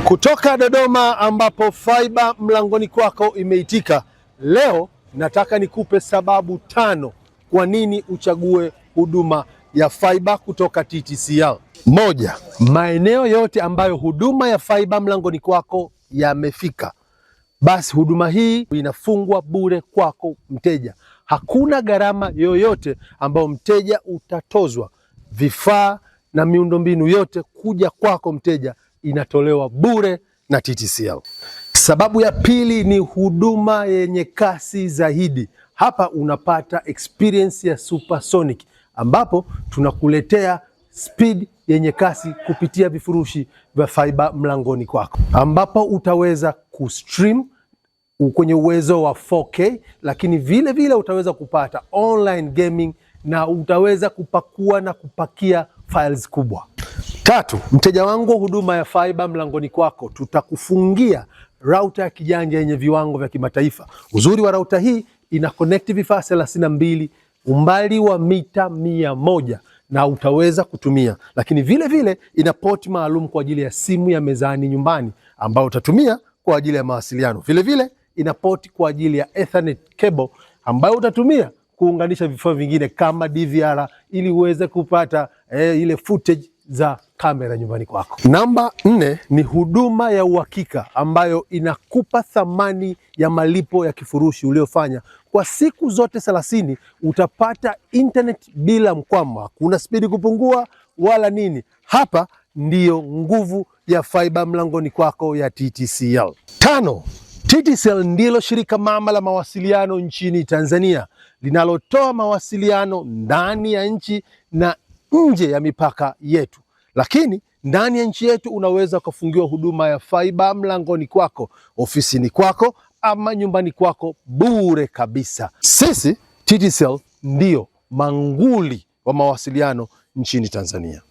Kutoka Dodoma ambapo Faiba mlangoni kwako imeitika. Leo nataka nikupe sababu 5 kwa nini uchague huduma ya Faiba kutoka TTCL. Moja, maeneo yote ambayo huduma ya Faiba mlangoni kwako yamefika, basi huduma hii inafungwa bure kwako mteja. Hakuna gharama yoyote ambayo mteja utatozwa. Vifaa na miundombinu yote kuja kwako mteja inatolewa bure na TTCL. Sababu ya pili ni huduma yenye kasi zaidi. Hapa unapata experience ya supersonic, ambapo tunakuletea speed yenye kasi kupitia vifurushi vya Faiba mlangoni kwako, ambapo utaweza kustream kwenye uwezo wa 4K, lakini vile vile utaweza kupata online gaming na utaweza kupakua na kupakia files kubwa. Tatu, mteja wangu, huduma ya Faiba mlangoni kwako tutakufungia router ya kijanja yenye viwango vya kimataifa. Uzuri wa router hii ina connect vifaa 32 umbali wa mita 100 na utaweza kutumia, lakini vile vile ina port maalum kwa ajili ya simu ya mezani nyumbani ambayo utatumia kwa ajili ya mawasiliano. Vile vile ina port kwa ajili ya Ethernet cable ambayo utatumia kuunganisha vifaa vingine kama DVR ili uweze kupata ile footage za kamera nyumbani kwako. Namba 4 ni huduma ya uhakika ambayo inakupa thamani ya malipo ya kifurushi uliofanya. Kwa siku zote 30 utapata internet bila mkwamo, hakuna spidi kupungua wala nini. Hapa ndiyo nguvu ya Faiba mlangoni kwako ya TTCL. 5, TTCL ndilo shirika mama la mawasiliano nchini Tanzania linalotoa mawasiliano ndani ya nchi na nje ya mipaka yetu. Lakini ndani ya nchi yetu unaweza kufungiwa huduma ya Faiba mlangoni kwako, ofisini kwako ama nyumbani kwako bure kabisa. Sisi TTCL ndio manguli wa mawasiliano nchini Tanzania.